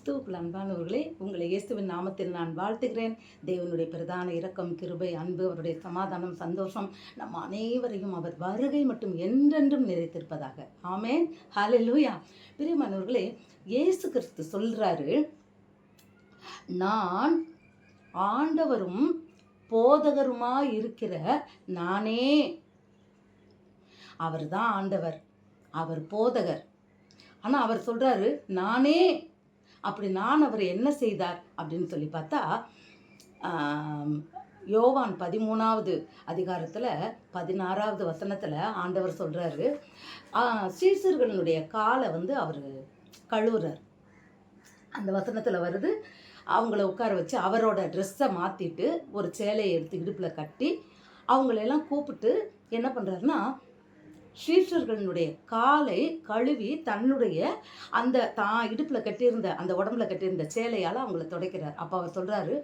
கிறிஸ்துவுக்குள் அன்பானவர்களே, உங்களை இயேசுவின் நாமத்தில் நான் வாழ்த்துகிறேன். தேவனுடைய பிரதான இரக்கம், கிருபை, அன்பு, அவருடைய சமாதானம், சந்தோஷம் நம் அனைவரையும் அவர் வருகை மட்டும் என்றென்றும் நிறைத்திருப்பதாக. ஆமென். ஹல்லேலூயா. பிரியமானவர்களே, இயேசு கிறிஸ்து சொல்றாரு, நான் ஆண்டவரும் போதகருமாய் இருக்கிற நானே. அவர் தான் ஆண்டவர், அவர் போதகர். ஆனால் அவர் சொல்றாரு நானே. அப்படி நான் அவர் என்ன செய்தார் அப்படின்னு சொல்லி பார்த்தா, யோவான் 13வது அதிகாரத்தில் 16வது வசனத்தில் ஆண்டவர் சொல்கிறாரு, சீசர்களுடைய காலை அவர் கழுவுறார். அந்த வசனத்தில் வருது, அவங்கள உட்கார வச்சு அவரோட ட்ரெஸ்ஸை மாற்றிட்டு ஒரு சேலையை எடுத்து இடுப்பில் கட்டி அவங்களெல்லாம் கூப்பிட்டு என்ன பண்ணுறாருன்னா, சீஷர்களுடைய காலை கழுவி தன்னுடைய அந்த தான் இடுப்பில் கட்டியிருந்த அந்த உடம்புல கட்டியிருந்த சேலையால் அவங்கள துடைக்கிறார். அப்போ அவர் சொல்கிறாரு,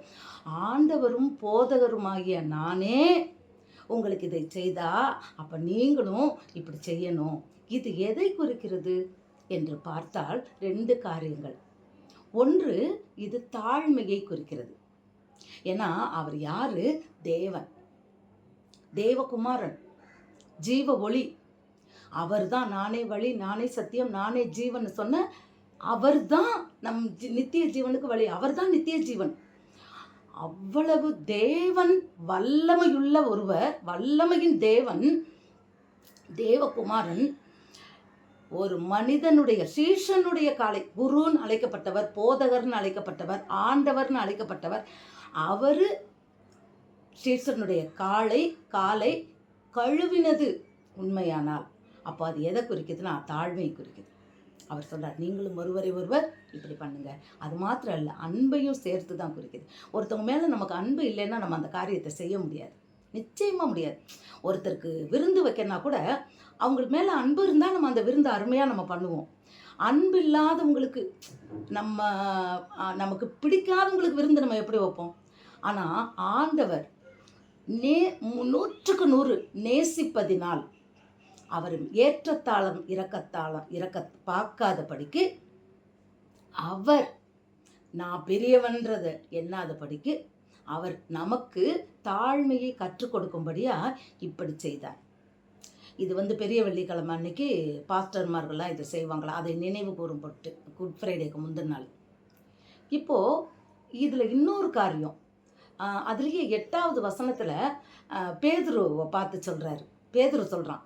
ஆண்டவரும் போதகருமாகிய நானே உங்களுக்கு இதை செய்தா அப்போ நீங்களும் இப்படி செய்யணும். இது எதை குறிக்கிறது என்று பார்த்தால் 2 காரியங்கள். ஒன்று, இது தாழ்மையை குறிக்கிறது. ஏன்னா அவர் யாரு? தேவன், தேவகுமாரன், ஜீவ ஒளி. அவர் தான் நானே வழி, நானே சத்தியம், நானே ஜீவன் சொன்ன அவர் தான் நம் நித்திய ஜீவனுக்கு வழி. அவர் தான் நித்திய ஜீவன். அவ்வளவு தேவன், வல்லமையுள்ள ஒருவர், வல்லமையின் தேவன், தேவகுமாரன் ஒரு மனிதனுடைய சீஷனுடைய காலை, குருன்னு அழைக்கப்பட்டவர், போதகர்னு அழைக்கப்பட்டவர், ஆண்டவர்னு அழைக்கப்பட்டவர், அவர் சீஷனுடைய காலை கழுவினது உண்மையானால் அப்போ அது எதை குறிக்குதுன்னா தாழ்மையை குறிக்குது. அவர் சொல்கிறார், நீங்களும் ஒருவரை ஒருவர் இப்படி பண்ணுங்க. அது மாத்திரம் இல்லை, அன்பையும் சேர்த்து தான் குறிக்குது. ஒருத்தவங்க மேலே நமக்கு அன்பு இல்லைன்னா நம்ம அந்த காரியத்தை செய்ய முடியாது, நிச்சயமாக முடியாது. ஒருத்தருக்கு விருந்து வைக்கணும்னா கூட அவங்களுக்கு மேலே அன்பு இருந்தால் நம்ம அந்த விருந்து அருமையாக நம்ம பண்ணுவோம். அன்பு இல்லாதவங்களுக்கு, நமக்கு பிடிக்காதவங்களுக்கு விருந்து நம்ம எப்படி வைப்போம்? ஆனால் ஆண்டவர் 100க்கு 100 நேசிப்பதினால், அவர் ஏற்றத்தாளம் இறக்க பார்க்காதபடிக்கு, அவர் நான் பெரியவன்றதை எண்ணாதபடிக்கு, அவர் நமக்கு தாழ்மையை கற்றுக் கொடுக்கும்படியா இப்படி செய்தார். இது பெரிய வெள்ளிக்கிழமை அன்னைக்கு பாஸ்டர்மார்கள்லாம் இதை செய்வாங்களா, அதை நினைவு கூறும் பொருட்டு, குட் ஃப்ரைடேக்கு முந்தின நாள். இப்போது இதில் இன்னொரு காரியம், அதுலேயே 8வது வசனத்தில் பேதுருவை பார்த்து சொல்கிறாரு. பேதுரு சொல்கிறான்,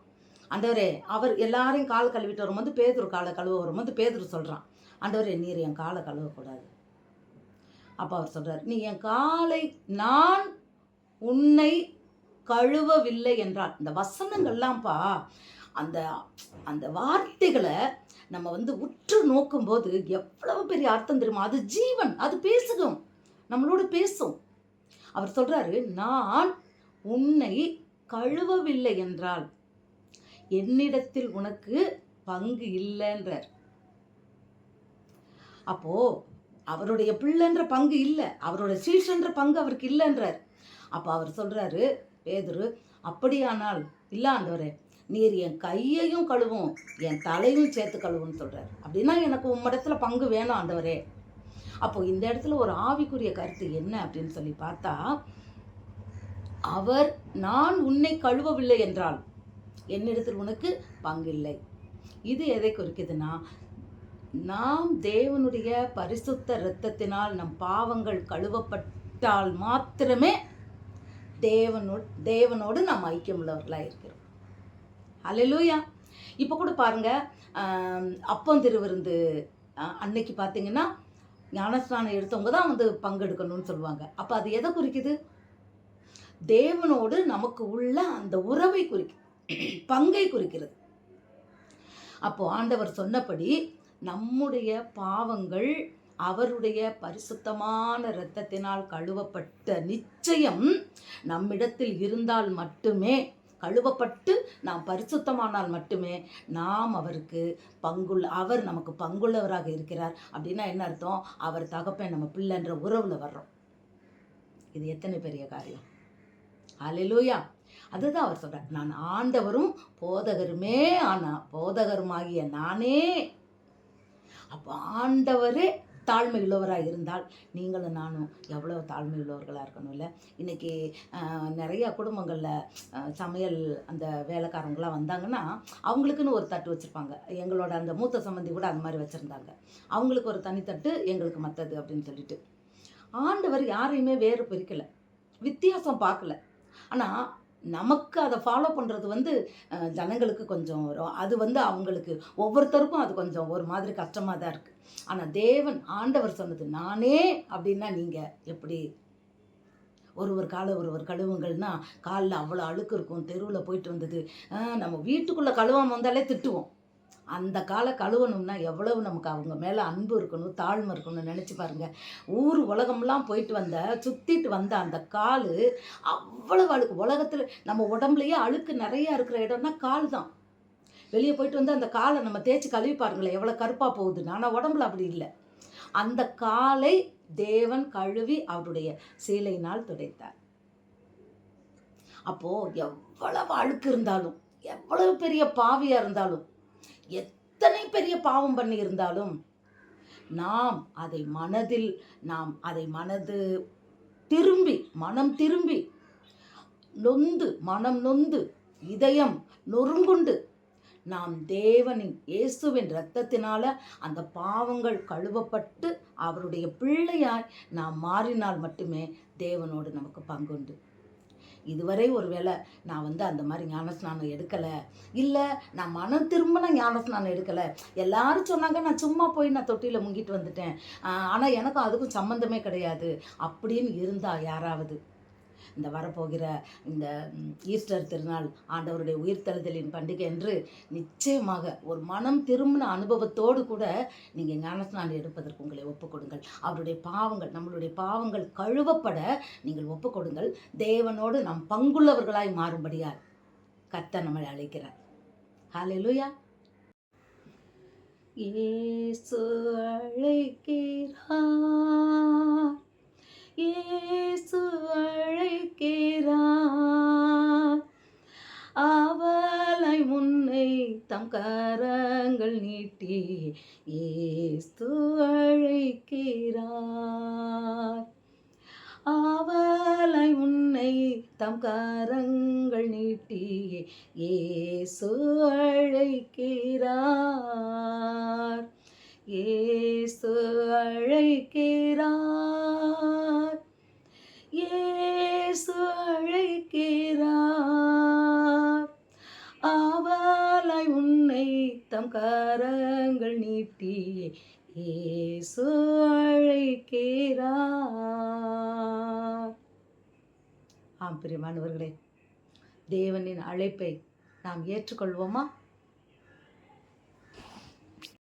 ஆண்டவரே, அவர் எல்லாரையும் காலை கழுவிட்டு வரும்போது பேதுரு காலை கழுவ வரும்போது பேதுரு சொல்கிறான், ஆண்டவரே நீர் என் காலை கழுவக்கூடாது. அப்போ அவர் சொல்கிறார், நீ என் காலை, நான் உன்னை கழுவவில்லை என்றால். இந்த வசனங்கள்லாம்ப்பா, அந்த அந்த வார்த்தைகளை நம்ம உற்று நோக்கும்போது எவ்வளவு பெரிய அர்த்தம் தெரியுமா? அது ஜீவன், அது பேசுகும், நம்மளோட பேசும். அவர் சொல்கிறாரு, நான் உன்னை கழுவவில்லை என்றால் என்னிடத்தில் உனக்கு பங்கு இல்லைன்றார். அப்போ அவருடைய பிள்ளைன்ற பங்கு இல்லை, அவருடைய சீஷன்ற பங்கு அவருக்கு இல்லைன்றார். அப்போ அவர் சொல்கிறாரு, பேதுரு, அப்படியானால் இல்லை ஆண்டவரே, நீர் என் கையையும் கழுவும் என் தலையும் சேர்த்து கழுவுன்னு சொல்கிறார். அப்படின்னா எனக்கு உம்மிடத்துல பங்கு வேணும் ஆண்டவரே. அப்போ இந்த இடத்துல ஒரு ஆவிக்குரிய கருத்து என்ன அப்படின்னு சொல்லி பார்த்தா, அவர் நான் உன்னை கழுவவில்லை என்றால் என்னிடத்தில் உனக்கு பங்கில்லை. இது எதை குறிக்குதுன்னா, நாம் தேவனுடைய பரிசுத்த இரத்தத்தினால் நம் பாவங்கள் கழுவப்பட்டால் மாத்திரமே தேவனோடு நாம் ஐக்கியமுள்ளவர்களாக இருக்கிறோம். ஹல்லேலூயா. இப்போ கூட பாருங்க, அப்பம் திருவிருந்து அன்னைக்கு பார்த்தீங்கன்னா ஞானஸ்நானம் எடுத்தவங்க தான் பங்கெடுக்கணும்னு சொல்லுவாங்க. அப்போ அது எதை குறிக்குது? தேவனோடு நமக்கு உள்ள அந்த உறவை குறிக்குது, பங்கை குறிக்கிறது. அப்போ ஆண்டவர் சொன்னபடி நம்முடைய பாவங்கள் அவருடைய பரிசுத்தமான இரத்தத்தினால் கழுவப்பட்ட நிச்சயம் நம்மிடத்தில் இருந்தால் மட்டுமே, கழுவப்பட்டு நாம் பரிசுத்தமானால் மட்டுமே நாம் அவருக்கு அவர் நமக்கு பங்குள்ளவராக இருக்கிறார். அப்படின்னா என்ன அர்த்தம்? அவர் தகப்பன் நம்ம பிள்ளைன்ற உறவுல வர்றோம். இது எத்தனை பெரிய காரியம்! ஹல்லேலூயா. அதுதான் அவர் சொல்கிறார், நான் ஆண்டவரும் போதகருமாகிய நானே. அப்போ ஆண்டவரே தாழ்மை உள்ளவராக இருந்தால் நீங்களும் நானும் எவ்வளோ தாழ்மை உள்ளவர்களாக இருக்கணும் இல்லை? இன்றைக்கி நிறையா குடும்பங்களில் சமையல் அந்த வேலைக்காரங்களாம் வந்தாங்கன்னா அவங்களுக்குன்னு ஒரு தட்டு வச்சுருப்பாங்க. எங்களோட அந்த மூத்த சம்பந்தி கூட அந்த மாதிரி வச்சுருந்தாங்க. அவங்களுக்கு ஒரு தனித்தட்டு, எங்களுக்கு மற்றது அப்படின்னு சொல்லிட்டு. ஆண்டவர் யாரையுமே வேறு பிரிக்கலை, வித்தியாசம் பார்க்கல. ஆனால் நமக்கு அதை ஃபாலோ பண்ணுறது ஜனங்களுக்கு கொஞ்சம் வரும். அது அவங்களுக்கு ஒவ்வொருத்தருக்கும் அது கொஞ்சம் ஒரு மாதிரி கஷ்டமாக தான் இருக்குது. ஆனால் தேவன் ஆண்டவர் சொன்னது நானே அப்படின்னா நீங்கள் எப்படி? ஒருவர் காலை ஒருவர் கழுவுங்கள்னா காலில் அவ்வளோ அழுக்கு இருக்கும். தெருவில் போயிட்டு வந்தது நம்ம வீட்டுக்குள்ளே கழுவாமல் வந்தாலே திட்டுவோம். அந்த காலை கழுவணும்னா எவ்வளவு நமக்கு அவங்க மேலே அன்பு இருக்கணும், தாழ்மை இருக்கணும்னு நினச்சி பாருங்கள். ஊர் உலகம்லாம் போயிட்டு சுற்றிட்டு வந்த அந்த கால் அவ்வளவு அழுக்கு. உலகத்தில் நம்ம உடம்புலையே அழுக்கு நிறையா இருக்கிற இடம்னா கால் தான். வெளியே போயிட்டு வந்து அந்த காலை நம்ம தேய்ச்சி கழுவி பாருங்களேன் எவ்வளோ கருப்பாக போகுதுன்னு. ஆனால் உடம்புல அப்படி இல்லை. அந்த காலை தேவன் கழுவி அவருடைய சீலையினால் துடைத்தார். அப்போது எவ்வளவு அழுக்கு இருந்தாலும், எவ்வளவு பெரிய பாவியாக இருந்தாலும், எத்தனை பெரிய பாவம் பண்ணி இருந்தாலும் நாம் அதை மனம் திரும்பி மனம் நொந்து இதயம் நொறுங்குண்டு நாம் தேவனின் இயேசுவின் இரத்தத்தினால அந்த பாவங்கள் கழுவப்பட்டு அவருடைய பிள்ளையாய் நாம் மாறினால் மட்டுமே தேவனோடு நமக்கு பங்குண்டு. இதுவரை ஒருவேளை நான் அந்த மாதிரி ஞானஸ்நானம் எடுக்கலை, இல்லை நான் மனம் திரும்பின ஞானஸ்நானம் எடுக்கலை, எல்லாரும் சொன்னாங்க நான் சும்மா போய் நான் தொட்டியில் முங்கிட்டு வந்துட்டேன், ஆனால் எனக்கும் அதுக்கும் சம்மந்தமே கிடையாது அப்படின்னு இருந்தால் யாராவது இந்த வரப்போகிற இந்த ஈஸ்டர் திருநாள் ஆண்டவருடைய உயிர்த்தெழுதலின் பண்டிகை என்று நிச்சயமாக ஒரு மனம் திரும்பின அனுபவத்தோடு கூட நீங்கள் ஞானஸ்நானம் எடுப்பதற்கு உங்களை ஒப்புக்கொடுங்கள். அவருடைய பாவங்கள், நம்மளுடைய பாவங்கள் கழுவப்பட நீங்கள் ஒப்புக்கொடுங்கள். தேவனோடு நாம் பங்குள்ளவர்களாய் மாறும்படியால் கர்த்தர் நம்மை அழைக்கிறார். ஹல்லேலூயா. இயேசு அழைக்கிறார், இயேசு அழைக்கிறார், அவளை முன்னை தம் கரங்கள் நீட்டி இயேசு அழைக்கிறார், அவளை முன்னை தம் கரங்கள் நீட்டி இயேசு அழைக்கிறார், இயேசு அழைக்கிறார், இயேசு அழைக்கிறார், அவளை உன்னை தம் கரங்கள் நீட்டி இயேசு அழைக்கிறார். ஆம் பிரியமானவர்களே, தேவனின் அழைப்பை நாம் ஏற்றுக்கொள்வோமா?